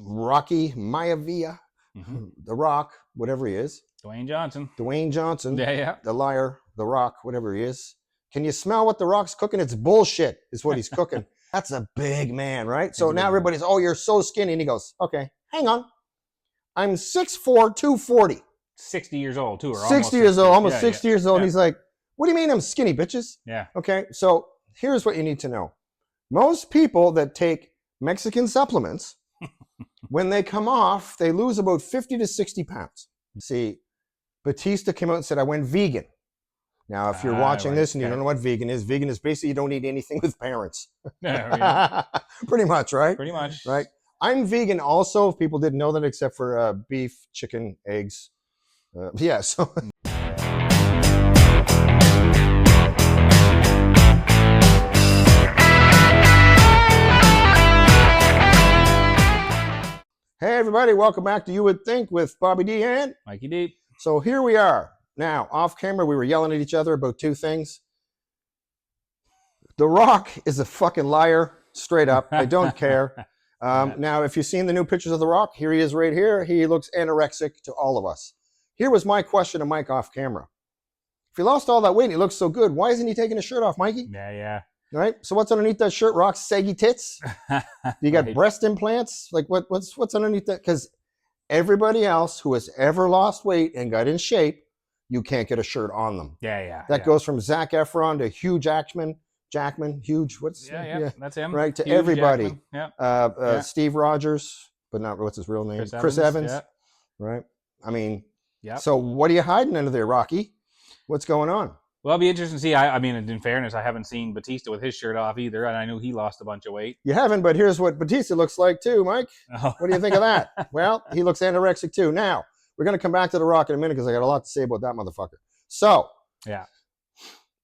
Rocky Maivia, The Rock, whatever he is. Dwayne Johnson. Dwayne Johnson. Yeah. The liar, The Rock, whatever he is. Can you smell what The Rock's cooking? It's bullshit is what he's cooking. That's a big man, right? So now everybody's, oh, you're so skinny. And he goes, okay, hang on. I'm 6'4", 240. 60 years old, too. Or 60 years old, almost 60 years old. Yeah. And he's like, what do you mean I'm skinny, bitches? Yeah. Okay, so here's what you need to know. Most people that take Mexican supplements, when they come off, they lose about 50 to 60 pounds. See, Batista came out and said, I went vegan. Now, if you're watching this and you don't know what vegan is basically you don't eat anything with parents. Pretty much, right? Pretty much. Right. I'm vegan also, if people didn't know that, except for beef, chicken, eggs. Yeah, so... Hey, everybody, welcome back to You Would Think with Bobby D and Mikey D. So here we are. Now, off camera, we were yelling at each other about two things. The Rock is a fucking liar, straight up. I don't care. Now, if you've seen the new pictures of The Rock, here he is right here. He looks anorexic to all of us. Here was my question to Mike off camera. If he lost all that weight and he looks so good, why isn't he taking his shirt off, Mikey? Yeah. Right? So what's underneath that shirt? Rock's saggy tits? You got breast implants? Like what's underneath that? Because everybody else who has ever lost weight and got in shape, you can't get a shirt on them. Yeah. That goes from Zac Efron to Hugh Jackman, what's that's him. Right, to Hugh everybody. Yeah. Steve Rogers, but not what's his real name? Chris Evans. Yeah. Right? I mean, so what are you hiding under there, Rocky? What's going on? Well, it'll be interesting to see. I mean, in fairness, I haven't seen Batista with his shirt off either, and I knew he lost a bunch of weight. You haven't, but here's what Batista looks like too, Mike. Oh. What do you think of that? Well, he looks anorexic too. Now, we're going to come back to The Rock in a minute because I got a lot to say about that motherfucker. So,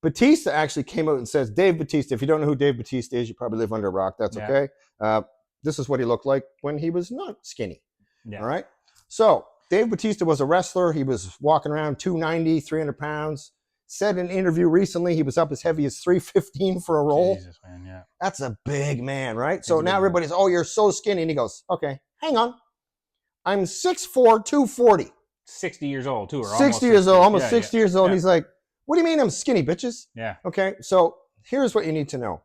Batista actually came out and says, Dave Batista, if you don't know who Dave Batista is, you probably live under a rock. That's okay. This is what he looked like when he was not skinny. Yeah. All right? So, Dave Batista was a wrestler. He was walking around 290, 300 pounds. Said in an interview recently he was up as heavy as 315 for a roll. Jesus, man, yeah. That's a big man, right? So now everybody's, oh, you're so skinny. And he goes, okay, hang on. I'm 6'4", 240. 60 years old, too. Or 60 years old, almost 60 years old. And he's like, what do you mean I'm skinny, bitches? Yeah. Okay, so here's what you need to know.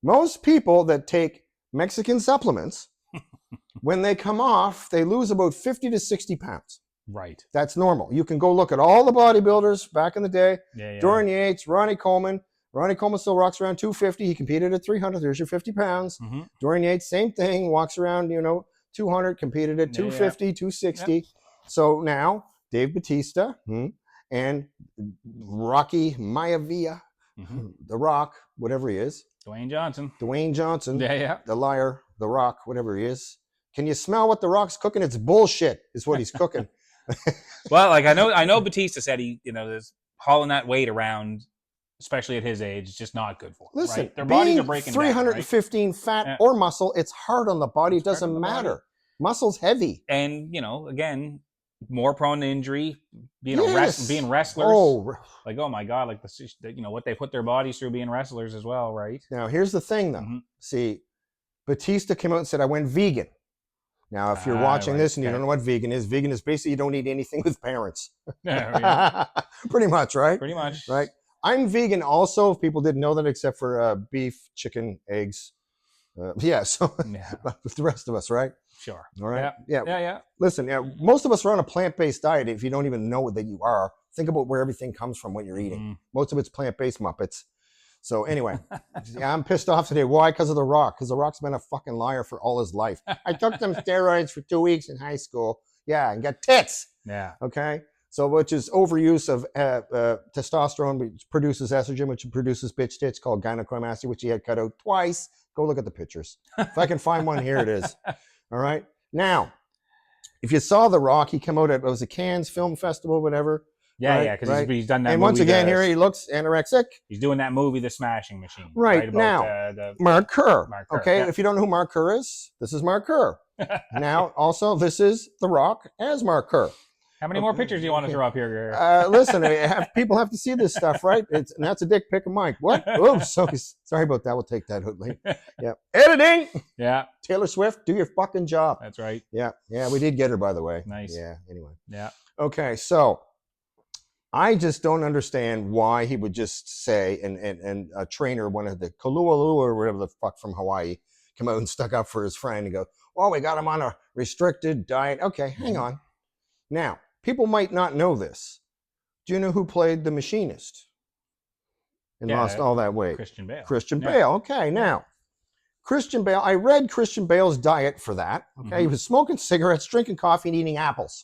Most people that take Mexican supplements, when they come off, they lose about 50 to 60 pounds. Right. That's normal. You can go look at all the bodybuilders back in the day. Yeah. Dorian Yates, Ronnie Coleman. Ronnie Coleman still rocks around 250. He competed at 300. There's your 50 pounds. Mm-hmm. Dorian Yates, same thing. Walks around, 200. Competed at 250, 260. Yep. So now, Dave Batista and Rocky Maivia, The Rock, whatever he is. Dwayne Johnson. Dwayne Johnson. Yeah. The liar, The Rock, whatever he is. Can you smell what The Rock's cooking? It's bullshit is what he's cooking. Well, like I know Batista said he, there's hauling that weight around, especially at his age, is just not good for him. Listen, right? Their bodies are breaking 315 down, fat or muscle, it's hard on the body. It doesn't matter. Muscle's heavy. And, again, more prone to injury, being wrestlers. Oh. Like, oh my God, like what they put their bodies through being wrestlers as well, right? Now, here's the thing though. Mm-hmm. See, Batista came out and said, I went vegan. Now, if you're watching this and you don't know what vegan is basically you don't eat anything with parents. Pretty much, right? Pretty much. Right. I'm vegan also, if people didn't know that, except for beef, chicken, eggs. With the rest of us, right? Sure. All right. Yeah. Listen, most of us are on a plant-based diet. If you don't even know that you are, think about where everything comes from, what you're eating. Most of it's plant-based Muppets. So anyway, I'm pissed off today. Why? Because of The Rock. Because The Rock's been a fucking liar for all his life. I took them steroids for 2 weeks in high school. Yeah, and got tits. Yeah. Okay. So which is overuse of testosterone, which produces estrogen, which produces bitch tits, called gynecomastia, which he had cut out twice. Go look at the pictures. If I can find one, here it is. All right. Now, if you saw The Rock, he came out at, was it Cannes Film Festival, whatever. Yeah, because he's done that. And movie, once again, here he looks anorexic. He's doing that movie, The Smashing Machine. Right about, now, Mark Kerr. Okay, if you don't know who Mark Kerr is, this is Mark Kerr. Now, also, this is The Rock as Mark Kerr. How many more pictures do you want to throw up here? Listen, people have to see this stuff, right? And that's a dick pic of Mike. What? Oh, sorry about that. We'll take that, Hoodley. Yeah. Editing. Yeah. Taylor Swift, do your fucking job. That's right. Yeah. Yeah, we did get her, by the way. Nice. Yeah, anyway. Yeah. Okay, so I just don't understand why he would just say, and a trainer, one of the Kalualua or whatever the fuck from Hawaii, come out and stuck up for his friend and go, well, we got him on a restricted diet. Okay, hang on. Now, people might not know this. Do you know who played the machinist and lost all that weight? Christian Bale. Christian Bale. Okay, now, Christian Bale, I read Christian Bale's diet for that. Okay, he was smoking cigarettes, drinking coffee, and eating apples.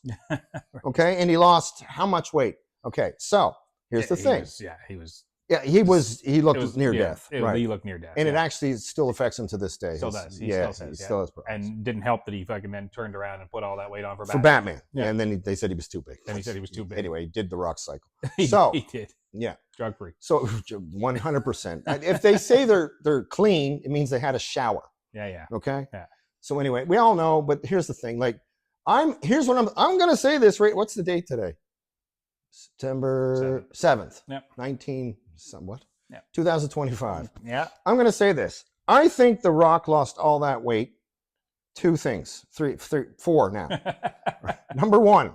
Okay, and he lost how much weight? Okay, so here's the thing. He was. Yeah, he looked near death. Right. He looked near death. And it actually still affects him to this day. Still does. He still says, still has problems. And didn't help that he fucking then turned around and put all that weight on for Batman. Yeah, and then they said he was too big. Then he said he was too big. Anyway, he did the rock cycle. He did. Yeah. Drug free. So 100%. If they say they're clean, it means they had a shower. Yeah. Okay? Yeah. So anyway, we all know, but here's the thing. Like, here's what I'm gonna say this, right? What's the date today? September 7th. Yep. 2025. Yeah. I'm going to say this. I think The Rock lost all that weight. Two things. Four now. Number one,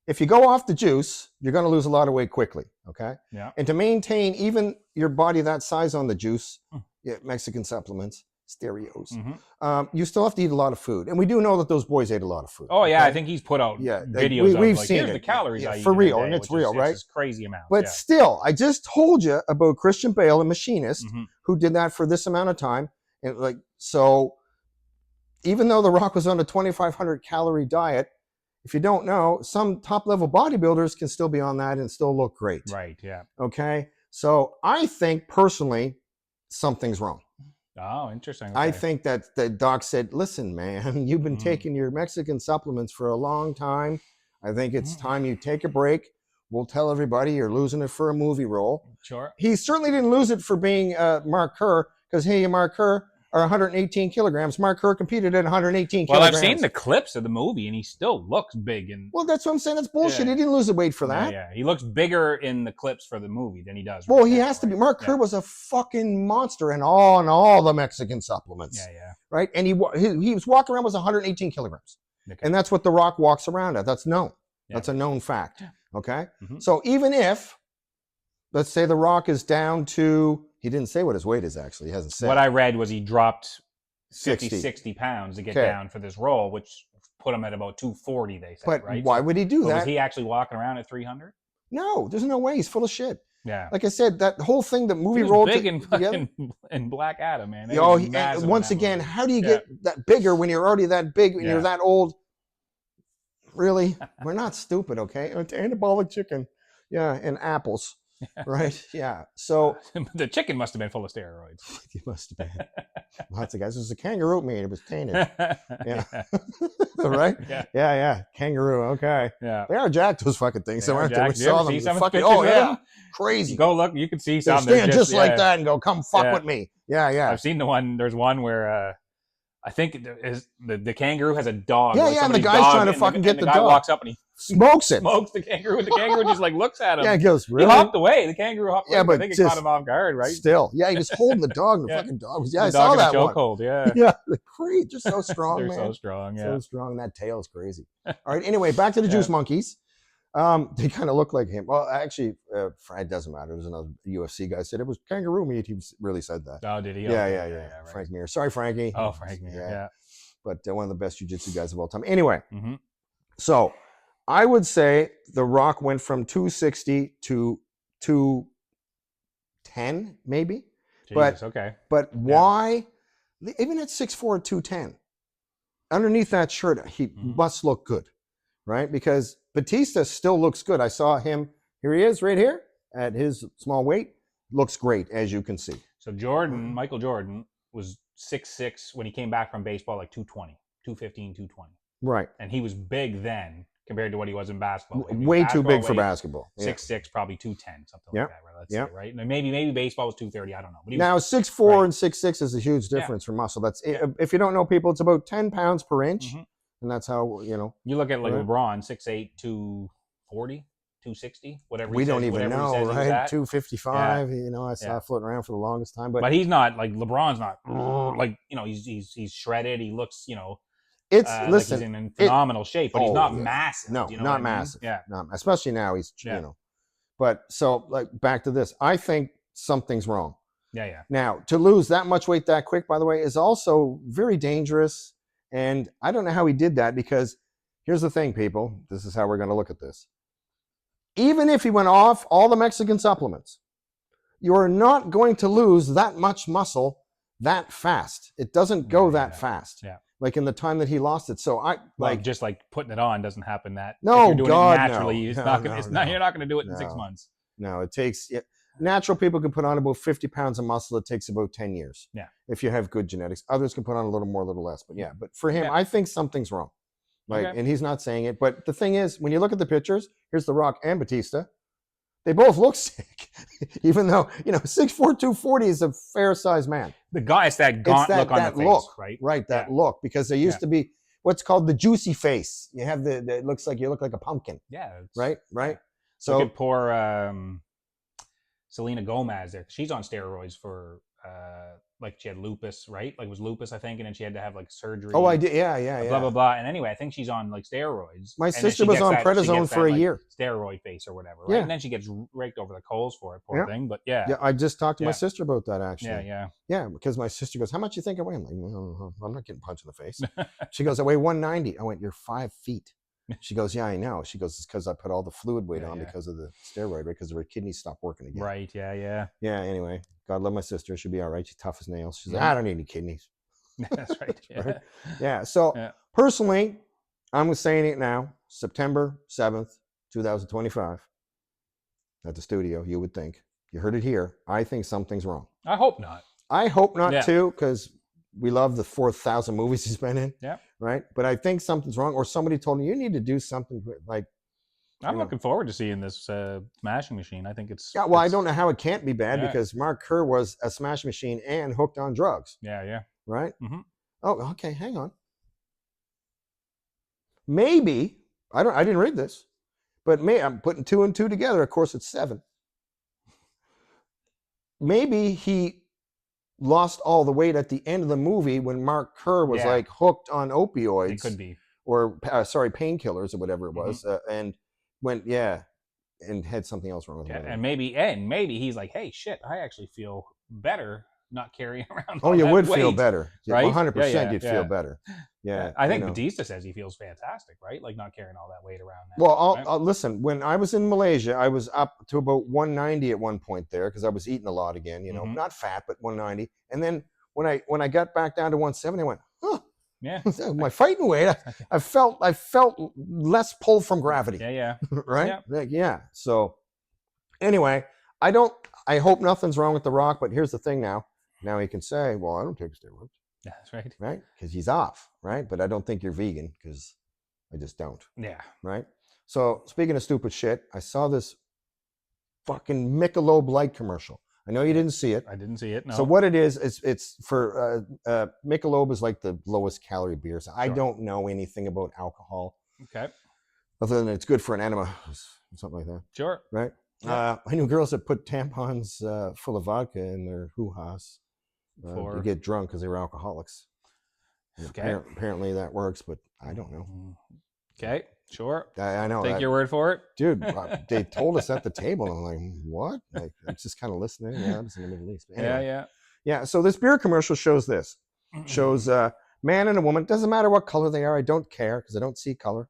if you go off the juice, you're going to lose a lot of weight quickly. Okay? Yeah. And to maintain even your body that size on the juice, Mexican supplements, stereos, you still have to eat a lot of food. And we do know that those boys ate a lot of food. Oh, yeah. Okay? I think he's put out videos we've seen here's the calories I eat for real, day, and it's real, right? It's crazy amount. But still, I just told you about Christian Bale, a machinist, who did that for this amount of time. And so even though The Rock was on a 2,500 calorie diet, if you don't know, some top level bodybuilders can still be on that and still look great. Right, yeah. Okay. So I think personally, something's wrong. Oh, interesting. Okay. I think that the doc said, listen, man, you've been taking your Mexican supplements for a long time. I think it's time you take a break. We'll tell everybody you're losing it for a movie role. Sure. He certainly didn't lose it for being Mark Kerr, because, hey, Mark Kerr are 118 kilograms. Mark Kerr competed at 118 kilograms. Well, I've seen the clips of the movie, and he still looks big. Well, that's what I'm saying. That's bullshit. He didn't lose the weight for that. Yeah. He looks bigger in the clips for the movie than he does. Well, he has to be. Mark Kerr was a fucking monster in all the Mexican supplements. Yeah. Right? And he was walking around with 118 kilograms. Okay. And that's what The Rock walks around at. That's known. Yeah. That's a known fact. Okay? So even if, let's say The Rock is down to, he didn't say what his weight is actually. He hasn't said. What I read was he dropped 60 pounds to get down for this role, which put him at about 240, they said. But right? why would he do that? Was he actually walking around at 300? No, there's no way. He's full of shit. Yeah. Like I said, that whole thing, the movie role big in Black Adam, man. Once again, how do you get that bigger when you're already that big and you're that old? Really? We're not stupid, okay? Anabolic chicken. Yeah, and apples. Right? Yeah. So the chicken must have been full of steroids. He must have been. Lots of guys. It was a kangaroo meat. It was tainted. Yeah. Right? Yeah. Kangaroo. Okay. Yeah. They are jacked, those fucking things. They aren't they? We saw them. Fucking, crazy. Go look. You can see some. They stand just like that and go, come fuck with me. Yeah. I've seen the one. There's one where I think the kangaroo has a dog. Yeah, and the guy's trying to fucking get the dog. The guy walks up and he smokes the kangaroo. And the kangaroo just looks at him. Yeah, he goes, really? He hopped away. The kangaroo hopped away. But I think it caught him off guard, right? Still. Yeah, he was holding the dog and the fucking dog was, I saw that one. Chokehold, yeah. Yeah, the creed, just so strong, They're man. so strong, yeah. So strong. That tail's crazy. All right, anyway, back to the Juice Monkeys. They kind of look like him. Well, actually, it doesn't matter. There's another UFC guy said it was kangaroo meat. He really said that. Oh, did he? Yeah. Right. Frank Mir. Sorry, Frankie. Oh, Frank Mir, yeah. But one of the best jiu-jitsu guys of all time. Anyway, so I would say The Rock went from 260 to 210, maybe. Jesus, But why? Even at 6'4", 210, underneath that shirt, he must look good, right? Because Batista still looks good. I saw him. Here he is, right here, at his small weight. Looks great, as you can see. So Michael Jordan was 6'6" when he came back from baseball, like 220, 215, 220. Right. And he was big then compared to what he was in basketball. Way too big for basketball. 6'6", probably 210, something like that. Right? Let's say, right? And maybe baseball was 230. I don't know. But now 6'4" and 6'6" is a huge difference for muscle. That's if you don't know, people, it's about 10 pounds per inch. And that's how, you know. You look at like LeBron, 6'8", 240, 260, whatever. We don't even know, right? 255. You know, I saw floating around for the longest time, but he's not like LeBron's not like, you know, he's shredded. He looks, you know, listen, like he's in phenomenal shape, but he's not massive. No, you know not massive. Yeah, especially now he's you know. But so like back to this, I think something's wrong. Yeah. Now to lose that much weight that quick, by the way, is also very dangerous. And I don't know how he did that, because here's the thing, people. This is how we're going to look at this. Even if he went off all the Mexican supplements, you're not going to lose that much muscle that fast. It doesn't go that fast. Yeah. Like in the time that he lost it. So just like putting it on doesn't happen that. No, if you're doing God, it naturally, no. It's no, not gonna, no, it's no. not, you're not going to do it in 6 months. No, it takes natural people can put on about 50 pounds of muscle. It takes about 10 years. Yeah. If you have good genetics. Others can put on a little more, a little less. But but for him, I think something's wrong. And he's not saying it. But the thing is, when you look at the pictures, here's The Rock and Batista. They both look sick, even though, you know, 6'4", 240 is a fair-sized man. The guy, it's that gaunt look on the face, right? Right, that look, because there used to be what's called the juicy face. You have it looks like you look like a pumpkin. Yeah. Right. So look at poor Selena Gomez there. She's on steroids for like she had lupus, right? Like it was lupus, I think, and then she had to have like surgery. Oh, I did. Yeah. Blah blah blah. And anyway, I think she's on like steroids. My sister was on prednisone for a year. Steroid face or whatever, right? Yeah. And then she gets raked over the coals for it, poor thing. But yeah, I just talked to my sister about that actually. Yeah. Because my sister goes, "How much you think I weigh?" I'm like, "No, I'm not getting punched in the face." She goes, "I weigh 190." I went, "You're 5 feet." She goes, "Yeah, I know." She goes, "It's because I put all the fluid weight on because of the steroid, right? Because her kidneys stopped working again." Right. Yeah. Anyway, God love my sister. She'll be all right. She's tough as nails. She's like, "I don't need any kidneys." That's right. Right? Yeah. So personally, I'm saying it now. September 7th, 2025, at the studio. You would think you heard it here. I think something's wrong. I hope not. I hope not too, because we love the 4,000 movies he's been in. Yeah. Right. But I think something's wrong, or somebody told me you need to do something like. I'm looking forward to seeing this smashing machine. I think it's. Yeah. Well, I don't know how it can't be bad because Mark Kerr was a smash machine and hooked on drugs. Yeah. Right. Mm-hmm. Oh, okay. Hang on. Maybe I didn't read this, but I'm putting 2 and 2 together. Of course, it's 7. Maybe he lost all the weight at the end of the movie when Mark Kerr was like hooked on opioids. It could be. Or painkillers or whatever it was, and went and had something else wrong with him. And maybe he's like, hey, shit, I actually feel better not carrying around. Oh, you would weight. Feel better, right? 100%. You'd feel better. Yeah, I think Batista says he feels fantastic, right? Like not carrying all that weight around. Now, well, listen. When I was in Malaysia, I was up to about 190 at one point there because I was eating a lot again. You know, not fat, but 190. And then when I got back down to 170, I went, huh. Yeah, my fighting weight. I felt less pull from gravity. Yeah. Right. Yeah. So anyway, I hope nothing's wrong with The Rock. But here's the thing now. Now he can say, well, I don't take steroids. That's right. Right? Because he's off, right? But I don't think you're vegan because I just don't. Yeah. Right? So speaking of stupid shit, I saw this fucking Michelob Light commercial. I know you didn't see it. I didn't see it, no. So what it is it's for, Michelob is like the lowest calorie beer. So I don't know anything about alcohol. Okay. Other than it's good for an enema, something like that. Sure. Right? Yeah. I knew girls that put tampons full of vodka in their hoo-has. To get drunk because they were alcoholics. Okay. Apparently that works, but I don't know. Okay, sure. I know. Take your word for it, dude. They told us at the table, and I'm like, what? Like, I'm just kind of listening. Yeah, I was in the Middle East. Anyway, yeah. So this beer commercial shows this. Shows a man and a woman. Doesn't matter what color they are. I don't care because I don't see color.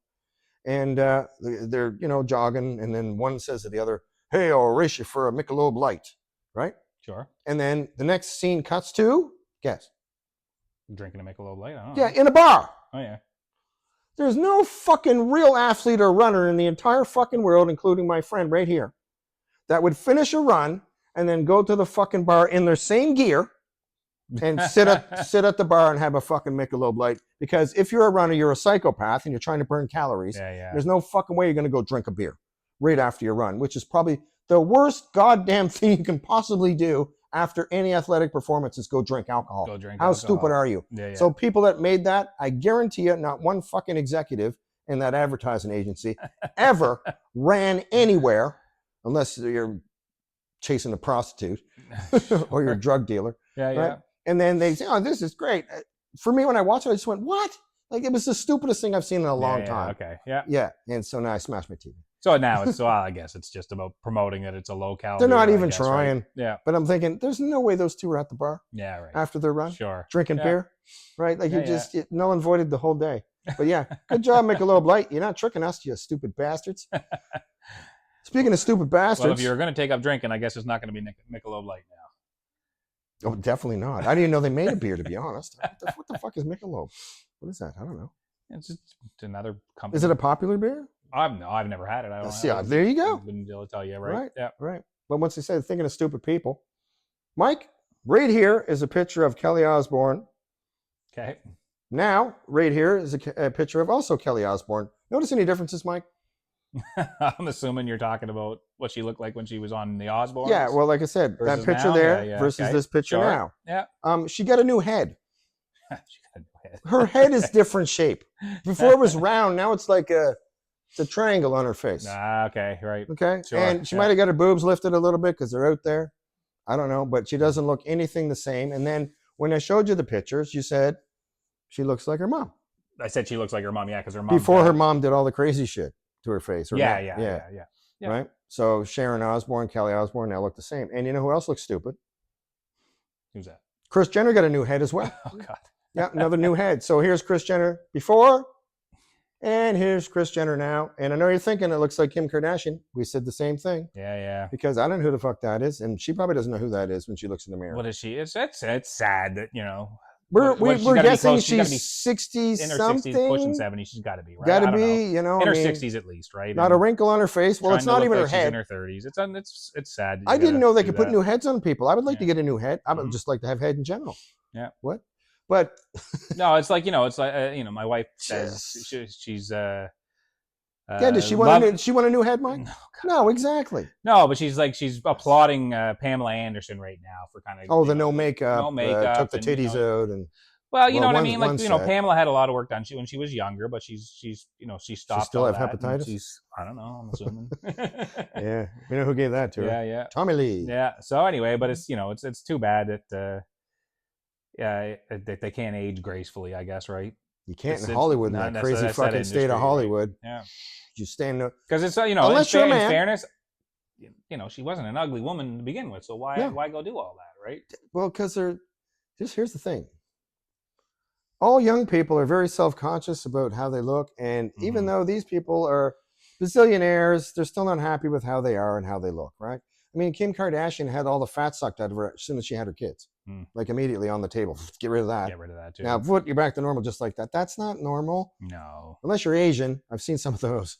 And they're jogging, and then one says to the other, "Hey, I'll race you for a Michelob Light," right? Sure. And then the next scene cuts to, guess. Drinking a Michelob Light? I don't know. Yeah, in a bar. Oh, yeah. There's no fucking real athlete or runner in the entire fucking world, including my friend right here, that would finish a run and then go to the fucking bar in their same gear and sit at the bar and have a fucking Michelob Light. Because if you're a runner, you're a psychopath and you're trying to burn calories. Yeah. There's no fucking way you're going to go drink a beer right after your run, which is probably the worst goddamn thing you can possibly do after any athletic performance is go drink alcohol. How stupid are you? Yeah, yeah. So people that made that, I guarantee you, not one fucking executive in that advertising agency ever ran anywhere, unless you're chasing a prostitute or you're a drug dealer. Yeah, yeah. Right? And then they say, oh, this is great. For me, when I watched it, I just went, what? Like, it was the stupidest thing I've seen in a long time. Okay, yeah. Yeah, and so now I smashed my TV. So now I guess it's just about promoting that it's a low calorie. They're not even trying. Right? Yeah. But I'm thinking, there's no way those two were at the bar. Yeah, right. After their run. Sure. Drinking beer. Right? Like null and voided the whole day. But yeah, good job, Michelob Light. You're not tricking us, you stupid bastards. Speaking of stupid bastards. Well, if you're going to take up drinking, I guess it's not going to be Michelob Light now. Oh, definitely not. I didn't even know they made a beer, to be honest. What the fuck is Michelob? What is that? I don't know. It's just another company. Is it a popular beer? I've never had it. I don't know. There you go. Wouldn't be able to tell you, right? Yeah. Right. But once they say thinking of stupid people, Mike, right here is a picture of Kelly Osbourne. Okay. Now, right here is a picture of also Kelly Osbourne. Notice any differences, Mike? I'm assuming you're talking about what she looked like when she was on the Osbournes. Yeah, well, like I said, that picture there versus this picture now. Yeah. She got a new head. She got a new head. Her head is different shape. Before it was round, now it's like it's a triangle on her face. Okay, right. Okay, sure. And she might have got her boobs lifted a little bit because they're out there. I don't know, but she doesn't look anything the same. And then when I showed you the pictures, you said she looks like her mom. I said she looks like her mom, yeah, because her mom. Before her mom did all the crazy shit to her face. Yeah. Right? So Sharon Osbourne, Kelly Osbourne now look the same. And you know who else looks stupid? Who's that? Kris Jenner got a new head as well. Oh, God. Yeah, another new head. So here's Kris Jenner before, and here's Kris Jenner now. And I know you're thinking it looks like Kim Kardashian. We said the same thing. Yeah. Because I don't know who the fuck that is, and she probably doesn't know who that is when she looks in the mirror. What is she? It's sad that, We're guessing she's 60 in her something, 60s, pushing 70. She's got to be, right? Got to be, in her 60s at least, right? Not a wrinkle on her face. Well, it's not even her head. She's in her 30s. It's sad. I didn't know they could put new heads on people. I would like to get a new head. I would just like to have head in general. Yeah. What? But no, it's like my wife says she's does she want a new head, Mike? No, exactly. No, but she's applauding Pamela Anderson right now for kind of no makeup, took the titties out and. Well, you know what I mean. Like Pamela had a lot of work done when she was younger, but she's she stopped. She still have hepatitis. I don't know. I'm assuming. Yeah, you know who gave that to her? Yeah. Tommy Lee. Yeah. So anyway, but it's it's too bad that that they can't age gracefully. I guess, right? You can't in Hollywood, in that crazy fucking state of Hollywood. Right? Yeah. You stand up because it's unless in fairness, she wasn't an ugly woman to begin with, so why go do all that, right? Well, because here's the thing. All young people are very self-conscious about how they look, and even though these people are bazillionaires, they're still not happy with how they are and how they look, right? I mean, Kim Kardashian had all the fat sucked out of her as soon as she had her kids. Like immediately on the table. Get rid of that. Get rid of that too. Now put you back to normal just like that. That's not normal. No. Unless you're Asian. I've seen some of those.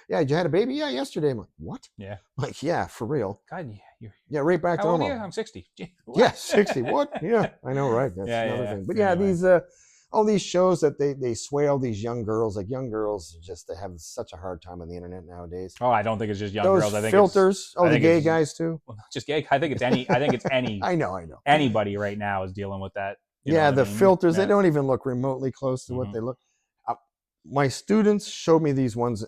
Yeah, you had a baby? Yeah, yesterday. I'm like, what? Yeah. Like, yeah, for real. God, yeah, right back to normal. How old are you? I'm 60. Yeah, 60. What? Yeah, I know, right? That's another thing. But anyway. These all these shows that they sway all these young girls. Like young girls, they have such a hard time on the internet nowadays. Oh, I don't think it's just young girls. I think filters. The gay guys too. Well, not just gay. I think it's any. I know. Anybody right now is dealing with that. Filters. They don't even look remotely close to what they look. My students showed me these ones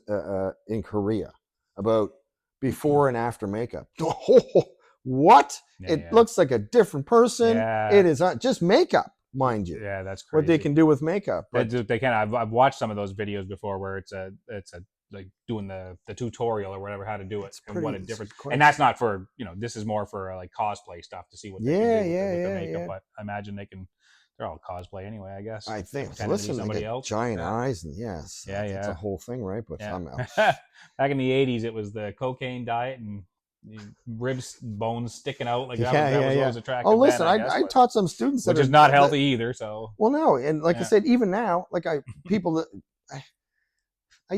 in Korea about before and after makeup. What? It looks like a different person. Yeah. It is just makeup. Mind you, yeah, that's crazy. What they can do with makeup. But they can. I've watched some of those videos before where it's like doing the tutorial or whatever how to do it and what a difference. And that's not for this is more for like cosplay stuff to see what they can do with the makeup. But I imagine they're all cosplay anyway. I guess. I think. Listen, somebody else. Giant eyes and it's a whole thing, right? But back in the '80s, it was the cocaine diet and ribs, bones sticking out like that was always attractive. Oh, listen, I taught some students which is not healthy either. So no, and like I said, even now, like I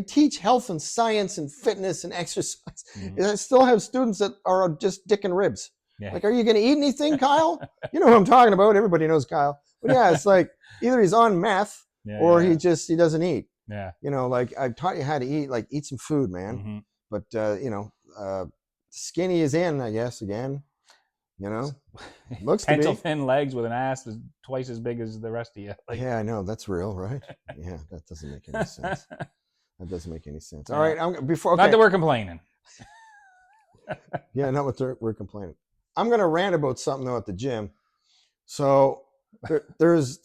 teach health and science and fitness and exercise. And I still have students that are just dick and ribs. Yeah. Like, are you going to eat anything, Kyle? You know who I'm talking about. Everybody knows Kyle. But yeah, it's like either he's on meth or he doesn't eat. Yeah. Like I've taught you how to eat. Like eat some food, man. But skinny is in, I guess, again. You know, looks pencil thin legs with an ass that's twice as big as the rest of you. Like, yeah, I know, that's real, right? Yeah, that doesn't make any sense. That doesn't make any sense. All right, not that we're complaining. Yeah, not what we're complaining. I'm going to rant about something though at the gym. So there's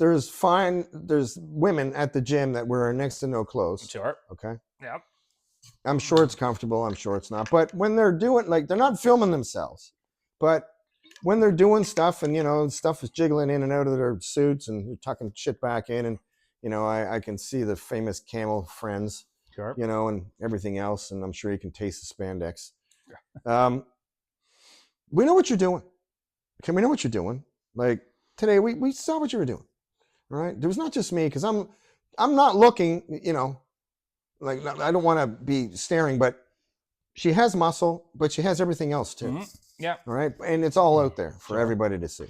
women at the gym that wear next to no clothes. Sure. Okay. Yep. I'm sure it's comfortable. I'm sure it's not. But when they're doing, like, they're not filming themselves, but when they're doing stuff and, you know, stuff is jiggling in and out of their suits and you're tucking shit back in, and, you know, I can see the famous camel friends, sure, you know, and everything else. And I'm sure you can taste the spandex. We know what you're doing. Okay, we know what you're doing. Like today, we saw what you were doing. All right, there was not just me, because I'm not looking. You know, like, I don't want to be staring, but she has muscle, but she has everything else too. Mm-hmm. Yeah. All right, and it's all out there for everybody to see.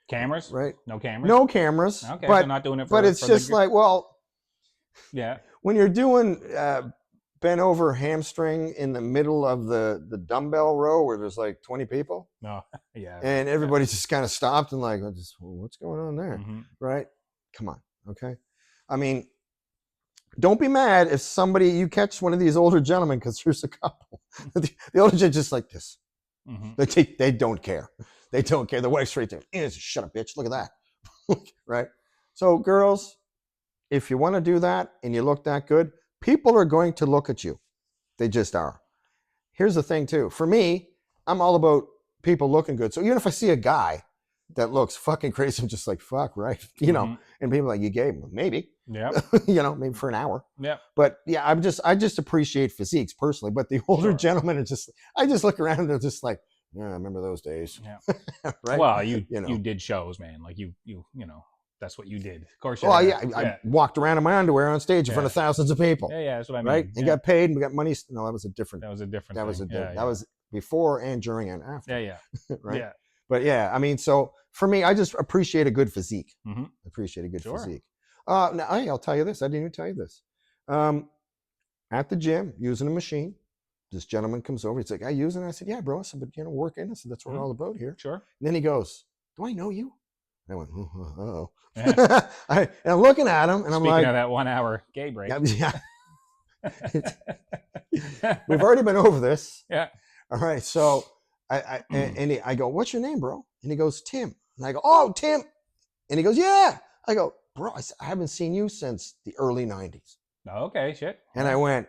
Cameras, right? No cameras. No cameras. Okay, but so not doing it. But it's just like, well, yeah. When you're doing bent over hamstring in the middle of the dumbbell row where there's like 20 people. No, yeah. And everybody just kind of stopped and like, what's going on there? Mm-hmm. Right? Come on. Okay. I mean, don't be mad if you catch one of these older gentlemen, because there's a couple. The older gentlemen just like this. Mm-hmm. They don't care. They don't care. The wife's right there. Shut up, bitch. Look at that. Right? So girls, if you want to do that and you look that good, people are going to look at you. They just are. Here's the thing too. For me, I'm all about people looking good. So even if I see a guy that looks fucking crazy, I'm just like, fuck, right? You know, and people are like, you gave him, maybe. Yeah. You know, maybe for an hour. Yeah. But yeah, I just appreciate physiques personally. But the older gentlemen are just, I just look around and they're just like, yeah, I remember those days. Yeah. Right. Well, you did shows, man. Like you know. That's what you did. Of course. Well, I walked around in my underwear on stage in front of thousands of people. Yeah, that's what I mean. Right? And got paid and we got money. No, that was a different. That was a different. That was before and during and after. Yeah. Right? Yeah. But yeah, I mean, so for me, I just appreciate a good physique. Mm-hmm. Appreciate a good physique. Now, I'll tell you this. I didn't even tell you this. At the gym, using a machine, this gentleman comes over. He's like, I use it. I said, yeah, bro. I said, but working. I said, that's what we're all about here. Sure. And then he goes, do I know you? I went, uh-oh. Yeah. And I'm looking at him, and I'm like, speaking of that 1 hour gay break. Yeah. We've already been over this. Yeah. All right. So I go, what's your name, bro? And he goes, Tim. And I go, oh, Tim. And he goes, yeah. I go, bro, I haven't seen you since the early 90s. Okay, shit. And I went,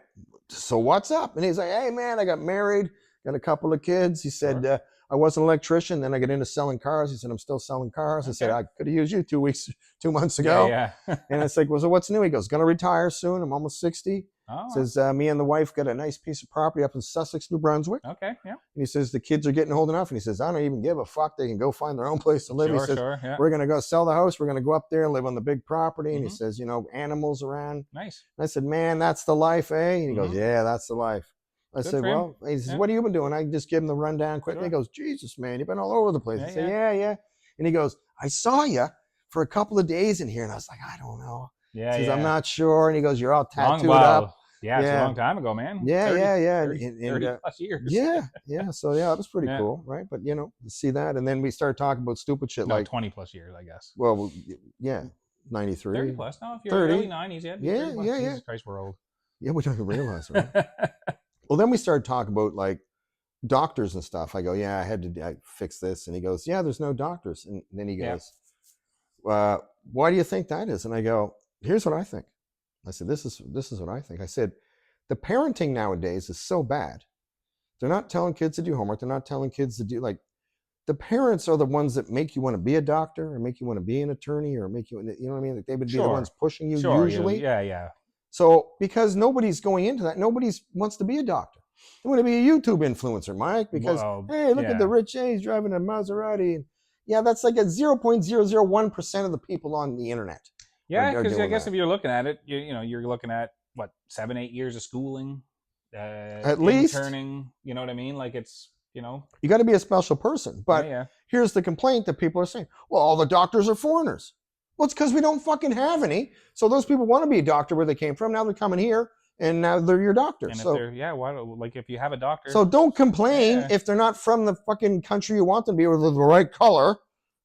so what's up? And he's like, hey, man, I got married, got a couple of kids. He said, I was an electrician. Then I got into selling cars. He said, I'm still selling cars. I said, I could have used you 2 months ago. Yeah. And it's like, well, so what's new? He goes, going to retire soon. I'm almost 60. Oh. Says, me and the wife got a nice piece of property up in Sussex, New Brunswick. Okay, yeah. And he says, the kids are getting old enough. And he says, I don't even give a fuck. They can go find their own place to live. He says, we're going to go sell the house. We're going to go up there and live on the big property. And he says, animals around. Nice. And I said, man, that's the life, eh? And he goes, yeah, that's the life. I said, well, he says, what have you been doing? I just give him the rundown quick. And he goes, Jesus, man, you've been all over the place. I said, yeah. And he goes, I saw you for a couple of days in here. And I was like, I don't know. Yeah, he says, I'm not sure. And he goes, you're all tattooed up. Yeah, it's a long time ago, man. Yeah, 30 plus years. Yeah. So, yeah, it was pretty cool, right? But, to see that. And then we started talking about stupid shit like 20 plus years, I guess. Well, yeah, 93. 30 plus. No, if you're 30. early 90s, yeah. Jesus Christ, we're old. Yeah, we don't even realize, right? Well, then we started talking about like doctors and stuff. I go, yeah, I had to fix this. And he goes, yeah, there's no doctors. And then he goes, why do you think that is? And I go, here's what I think. I said, this is what I think. I said, the parenting nowadays is so bad. They're not telling kids to do homework. They're not telling kids to do the parents are the ones that make you want to be a doctor or make you want to be an attorney or make you, you know what I mean? Like they would be the ones pushing you usually. Yeah. So because nobody's going into that, nobody wants to be a doctor. They want to be a YouTube influencer, Mike, because, hey, look at the rich A's driving a Maserati. And yeah, that's like a 0.001% of the people on the internet. Yeah, because I guess if you're looking at it, you're looking at, 7-8 years of schooling, at least interning, you know what I mean? Like it's, you got to be a special person. But here's the complaint that people are saying, well, all the doctors are foreigners. Well, it's because we don't fucking have any. So those people want to be a doctor where they came from. Now they're coming here and now they're your doctor. And so if you have a doctor. So don't complain if they're not from the fucking country you want them to be, or the right color,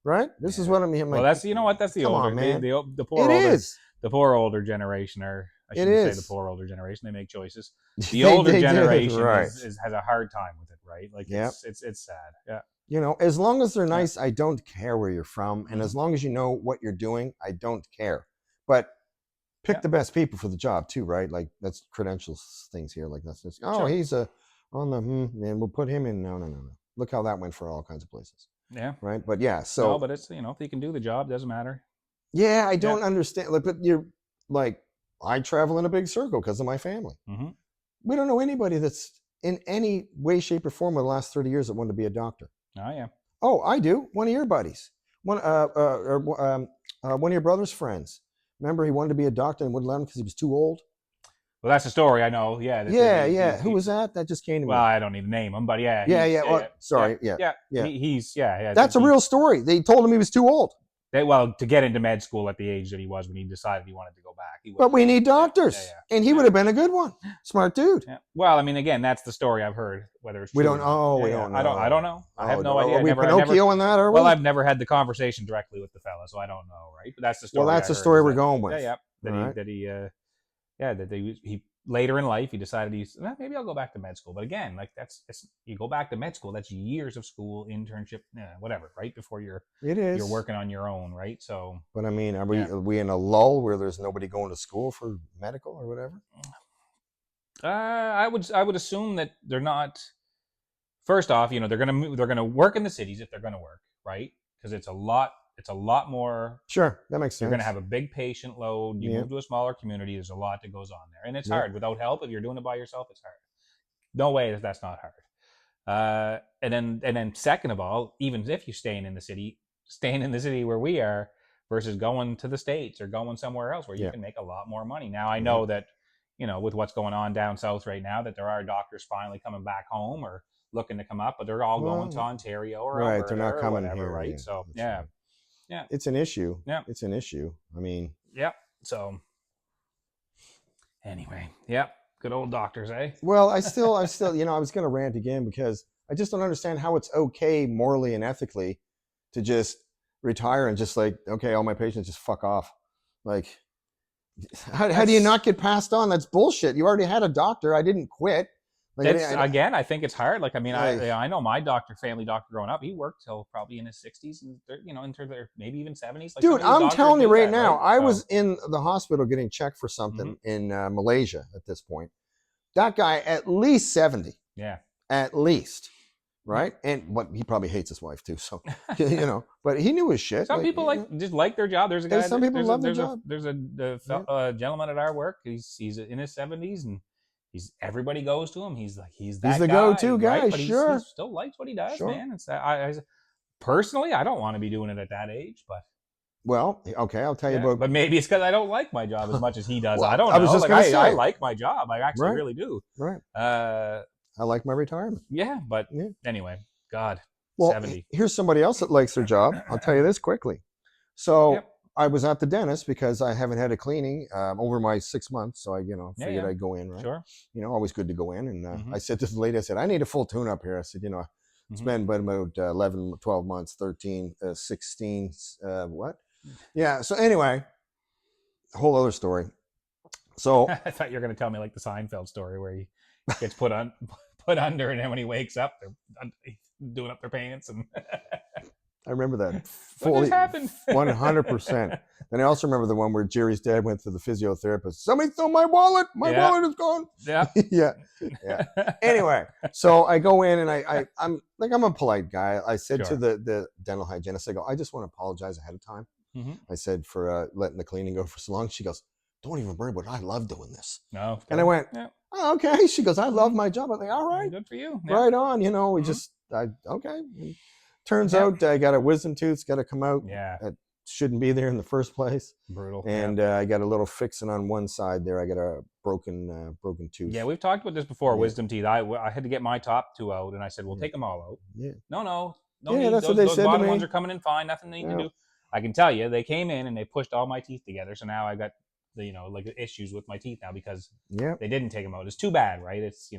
right? This is what I'm like, well, that's, you know what, that's the older, man. The poor older generation, or I shouldn't say the poor older generation, they make choices. The older generation has a hard time with it, right? Like it's sad. Yeah. You know, as long as they're nice, I don't care where you're from. And as long as you know what you're doing, I don't care. But pick the best people for the job too, right? Like that's credentials things here. Like that's just, he's on the, and we'll put him in. No. Look how that went for all kinds of places. Yeah. Right. But so. No, but it's, you know, if you can do the job, doesn't matter. Yeah. I don't understand. Like, but you're like, I travel in a big circle because of my family. Mm-hmm. We don't know anybody that's in any way, shape, or form in the last 30 years that wanted to be a doctor. Oh, yeah. Oh, I do. One of your buddies. One of your brother's friends. Remember, he wanted to be a doctor and wouldn't let him because he was too old? Well, that's the story, I know. Yeah. Who was that? That just came to me. Well, I don't even name him, but yeah. Sorry. That's a real story. They told him he was too old. To get into med school at the age that he was when he decided he wanted to go back. But we need doctors. And he would have been a good one. Smart dude. Yeah. Well, I mean, again, that's the story I've heard. Whether it's true. We don't know. We don't know. I don't know. I have no idea. Are we Pinocchio on that, are we? Well, I've never had the conversation directly with the fella, so I don't know, right? But that's the story. Well, that's the story we're going with. That he later in life he decided maybe I'll go back to med school. But again, like you go back to med school, that's years of school, internship, whatever, right? Before you're working on your own, right? So, but I mean, are we in a lull where there's nobody going to school for medical or whatever? I would assume that they're not. First off, they're gonna work in the cities if they're gonna work, right? Because it's a lot more. Sure, that makes sense. You're going to have a big patient load. You move to a smaller community. There's a lot that goes on there. And it's hard. Without help, if you're doing it by yourself, it's hard. No way that's not hard. And then second of all, even if you're staying in the city where we are versus going to the States or going somewhere else where you can make a lot more money. Now, I know that, with what's going on down south right now, that there are doctors finally coming back home or looking to come up, but they're all going to Ontario or Alberta, they're not coming whatever, here, right? So, Yeah, it's an issue. Yeah, it's an issue. I mean, So, anyway, good old doctors, eh? Well, I still, I was going to rant again because I just don't understand how it's okay morally and ethically to just retire and just like, okay, all my patients just fuck off. Like, how do you not get passed on? That's bullshit. You already had a doctor. I didn't quit. Like, I think it's hard. Like, I mean, I know my family doctor growing up, he worked till probably in his 60s and, into their maybe even 70s. Like, dude, I'm telling you right now, I was in the hospital getting checked for something in Malaysia at this point. That guy, at least 70. Yeah. At least. Right? But he probably hates his wife too. So, but he knew his shit. Some people just like their job. There's a guy. Some people love their job. There's a gentleman at our work. He's in his 70s and everybody goes to him. He's the go-to guy, right? But sure. He still likes what he does, sure. Man. It's personally, I don't want to be doing it at that age, but. Well, okay, I'll tell you about. But maybe it's because I don't like my job as much as he does. Well, I don't know. I was just gonna say, I like my job. I actually really do. Right. I like my retirement. Yeah, but anyway, God. Well, 70. Here's somebody else that likes their job. I'll tell you this quickly. So. Yep. I was at the dentist because I haven't had a cleaning over my 6 months. So I, figured I'd go in, right? Sure. Always good to go in. And I said to the lady, I said, I need a full tune up here. I said, it's been about 11, 12 months, 13, 16, what? Yeah. So anyway, a whole other story. So I thought you were going to tell me like the Seinfeld story where he gets put under and then when he wakes up, they're doing up their pants and... I remember that fully, 100%. Then I also remember the one where Jerry's dad went to the physiotherapist. Somebody stole my wallet. My wallet is gone. Yeah. yeah. Anyway, so I go in and I'm a polite guy. I said to the dental hygienist, I go, I just want to apologize ahead of time. I said for letting the cleaning go for so long. She goes, don't even worry about it. I love doing this. No. And I went, oh, okay. She goes, I love my job. I'm like, all right. Good for you. Right on. We okay. Turns out I got a wisdom tooth's got to come out. Yeah. That shouldn't be there in the first place. Brutal. And I got a little fixing on one side there. I got a broken tooth. Yeah, we've talked about this before, wisdom teeth. I had to get my top 2 out, and I said, well, take them all out. Yeah. No. Yeah, that's what they said to me. Those bottom ones are coming in fine. Nothing that you can do. I can tell you, they came in and they pushed all my teeth together. So now I got like issues with my teeth now because yeah, they didn't take them out. It's too bad, right? It's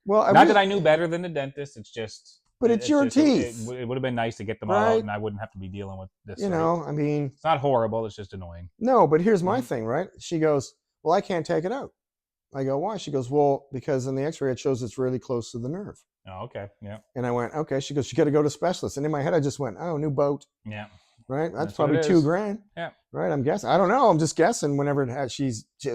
well, not that I knew better than the dentist. It's just, but it's your teeth. It would have been nice to get them all right? out, and I wouldn't have to be dealing with this. I mean, it's not horrible. It's just annoying. No, but here's my thing, right? She goes, well, I can't take it out. I go, why? She goes, well, because in the X-ray it shows it's really close to the nerve. Oh, okay, yeah. And I went, okay. She goes, you got to go to a specialist. And in my head, I just went, oh, new boat. Yeah. Right. That's probably $2,000. Yeah. Right. I'm guessing. I don't know. I'm just guessing. Whenever it has,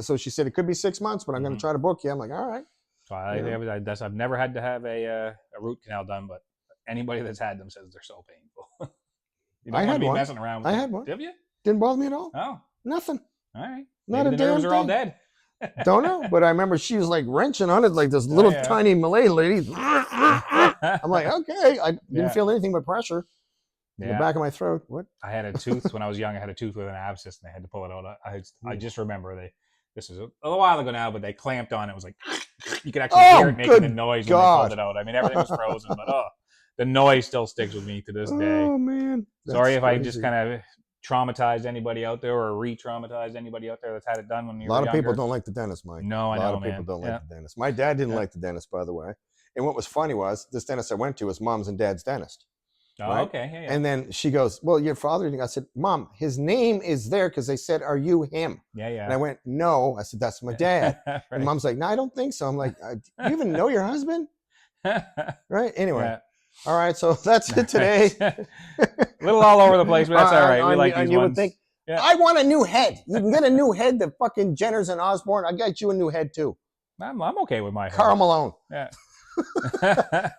so she said it could be 6 months, but I'm going to try to book you. I'm like, all right. So I've never had to have a root canal done, but anybody that's had them says they're so painful. You don't want to be messing around with I had one. Did you? Didn't bother me at all. Oh. Nothing. All right. Not Maybe a the nerves damn are all thing. dead. Don't know, but I remember she was like wrenching on it like this little tiny Malay lady. I'm like, okay. I didn't feel anything but pressure in the back of my throat. What? I had a tooth when I was young. I had a tooth with an abscess, and they had to pull it out. I just remember this was a little while ago now, but they clamped on it. It was like you could actually hear it making the noise when they pulled it out. I mean, everything was frozen, but the noise still sticks with me to this day. Oh man! Sorry if I just kind of traumatized anybody out there or re-traumatized anybody out there that's had it done when you were younger. A lot of people don't like the dentist, Mike. No, I know, A lot of people don't like the dentist. My dad didn't like the dentist, by the way. And what was funny was this dentist I went to was mom's and dad's dentist. Oh, right? okay. Yeah. And then she goes, well, your father, I said, Mom, his name is there because they said, are you him? Yeah. And I went, no. I said, that's my dad. Right. And Mom's like, no, I don't think so. I'm like, do you even know your husband? Right? Anyway. Yeah. All right, so that's it today. A little all over the place, but that's all right. We like these ones. You would think, I want a new head. You can get a new head. The fucking Jenners and Osborne. I got you a new head too. I'm okay with my head. Karl Malone. Yeah.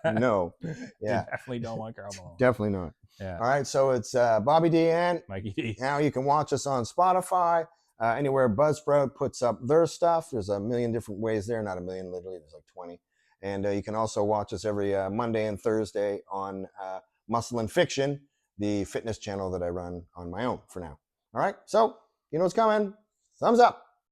No. Yeah. Definitely don't want Karl Malone. Definitely not. Yeah. All right, so it's Bobby D and Mikey D. Now you can watch us on Spotify, anywhere Buzzsprout puts up their stuff. There's a million different ways there. Not a million, literally. There's like 20. And you can also watch us every Monday and Thursday on Muscle and Fiction, the fitness channel that I run on my own for now. All right, so you know what's coming. Thumbs up.